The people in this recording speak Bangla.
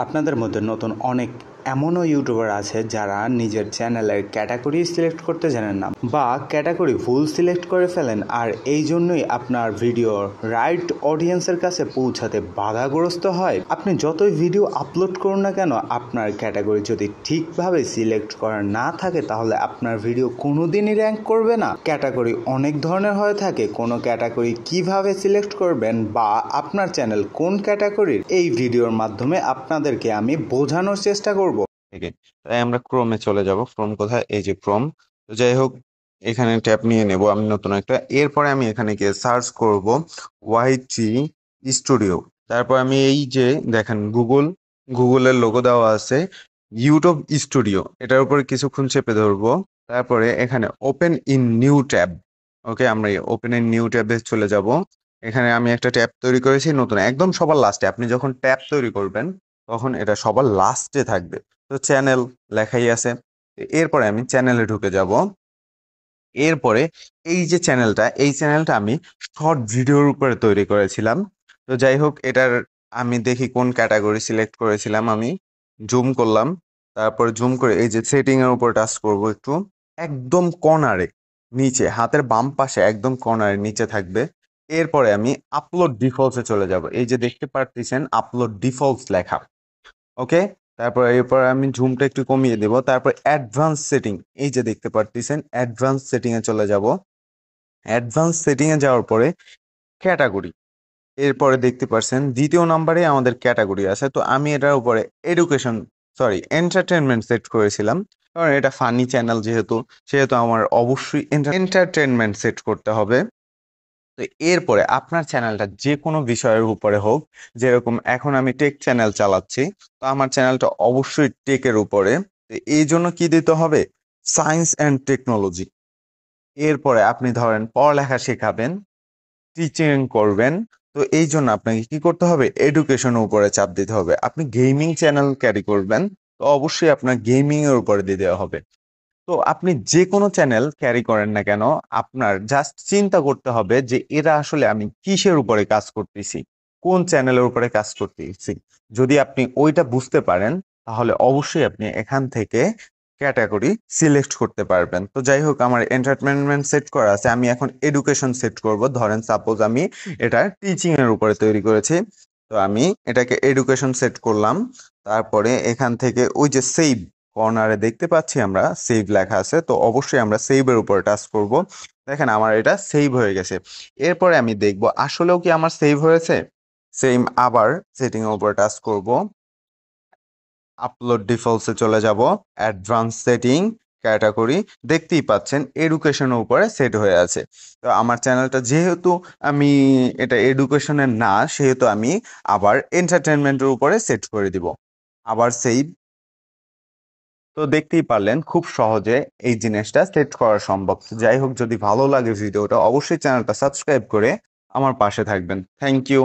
আপনাদের মধ্যে নতুন অনেক এমনও ইউটিউবার আছে যারা নিজের চ্যানেলের ক্যাটাগরি সিলেক্ট করতে জানেন না বা ক্যাটাগরি ভুল সিলেক্ট করে ফেলেন, আর এই জন্যই আপনার ভিডিও রাইট অডিয়েন্সের কাছে পৌঁছাতে বাধাগ্রস্ত হয়। আপনি যতই ভিডিও আপলোড করুন না কেন, আপনার ক্যাটাগরি যদি ঠিকভাবে সিলেক্ট করা না থাকে তাহলে আপনার ভিডিও কোনোদিনই র্যাঙ্ক করবে না। ক্যাটাগরি অনেক ধরনের হয়ে থাকে, কোনো ক্যাটাগরি কিভাবে সিলেক্ট করবেন বা আপনার চ্যানেল কোন ক্যাটাগরির, এই ভিডিওর মাধ্যমে আপনাদেরকে আমি বোঝানোর চেষ্টা করব। তাই আমরা ক্রোমে চলে যাব। ক্রোম কোথায়? এই যে ক্রোম। তো যাই হোক, এখানে ট্যাব নিয়ে নেব আমি নতুন একটা। এরপরে আমি এখানে গিয়ে সার্চ করব ওয়াইটি স্টুডিও। তারপর আমি এই যে দেখেন গুগলের লোগো দেওয়া আছে, ইউটিউব স্টুডিও, এটার উপরে কিছুক্ষণ চেপে ধরবো। তারপরে এখানে ওপেন ইন নিউ ট্যাব। ওকে, আমরা ওপেন ইন নিউ ট্যাবে চলে যাব। এখানে আমি একটা ট্যাব তৈরি করেছি নতুন, একদম সবার লাস্টে। আপনি যখন ট্যাব তৈরি করবেন তখন এটা সবার লাস্টে থাকবে। তো চ্যানেল লেখাই আছে। এরপরে আমি চ্যানেলে ঢুকে যাব। এরপরে এই যে এই চ্যানেলটা আমি শর্ট ভিডিওর উপরে তৈরি করেছিলাম। তো যাই হোক, এটার আমি দেখি কোন ক্যাটাগরি সিলেক্ট করেছিলাম। আমি জুম করলাম, তারপরে জুম করে এই যে সেটিং এর উপর টাচ করব একটু। একদম কর্নারে নিচে, হাতের বাম পাশে একদম কর্নারে নিচে থাকবে। এরপরে আমি আপলোড ডিফল্টসে চলে যাব। এই যে দেখতে পারতেছেন আপলোড ডিফল্টস লেখা। ওকে, তারপর এরপর আমি জুমটা একটু কমিয়ে দেব। তারপর অ্যাডভান্স সেটিং, এই যে দেখতে পারতেছেন অ্যাডভান্স সেটিং এ চলে যাব। অ্যাডভান্স সেটিং এ যাওয়ার পরে ক্যাটাগরি, এরপরে দেখতে পাচ্ছেন দ্বিতীয় নম্বরে আমাদের ক্যাটাগরি আছে। তো আমি এটার উপরে এন্টারটেনমেন্ট সেট করেছিলাম, কারণ এটা ফানি চ্যানেল যেহেতু, সেহেতু আমার অবশ্যই এন্টারটেনমেন্ট সেট করতে হবে। তো এরপরে আপনার চ্যানেলটা যে কোনো বিষয়ের উপরে হোক, যেরকম এখন আমি টেক চ্যানেল চালাচ্ছি, তো আমার চ্যানেলটা অবশ্যই টেকের উপরে। তো এই জন্য কি দিতে হবে? Science and technology. এরপরে আপনি ধরেন পড়ালেখা শেখাবেন, টিচিং করবেন, তো এই জন্য আপনাকে কি করতে হবে? এডুকেশনের উপরে চাপ দিতে হবে। আপনি গেমিং চ্যানেল ক্যারি করবেন, তো অবশ্যই আপনার গেমিং এর উপরে দিয়ে দেওয়া হবে। তো আপনি যে কোনো চ্যানেল ক্যারি করেন না কেন, আপনার জাস্ট চিন্তা করতে হবে যে এরা আসলে আমি কিসের উপরে কাজ করতেছি, কোন চ্যানেলের উপরে কাজ করতেছি। যদি আপনি ওইটা বুঝতে পারেন, তাহলে অবশ্যই আপনি এখান থেকে ক্যাটাগরি সিলেক্ট করতে পারবেন। তো যাই হোক, আমার এন্টারটেনমেন্ট সেট করা আছে, আমি এখন এডুকেশন সেট করব। ধরেন সাপোজ আমি এটা টিচিং এর উপরে তৈরি করেছি, তো আমি এটাকে এডুকেশন সেট করলাম। তারপরে এখান থেকে ওই যে সেভ কর্নারে দেখতে পাচ্ছি আমরা সেভ লেখা আছে, তো অবশ্যই আমরা সেভ এর উপর টাচ করব। দেখেন আমার এটা সেভ হয়ে গেছে। এরপরে আমি দেখব আসলেও কি আমার সেভ হয়েছে। সেম আবার সেটিং এর উপর টাচ করব, আপলোড ডিফল্টসে চলে যাব, অ্যাডভান্স সেটিং, ক্যাটাগরি, দেখতেই পাচ্ছেন এডুকেশনের উপরে সেট হয়ে আছে। তো আমার চ্যানেলটা যেহেতু আমি এটা এডুকেশনের না, সেহেতু আমি আবার এন্টারটেনমেন্টের উপরে সেট করে দিব। আবার সেভ। তো দেখতেই পারলেন খুব সহজে এই জিনিসটা সেট করা সম্ভব। যাই হোক, যদি ভালো লাগে ভিডিওটা, অবশ্যই চ্যানেলটা সাবস্ক্রাইব করে আমার পাশে থাকবেন। Thank you.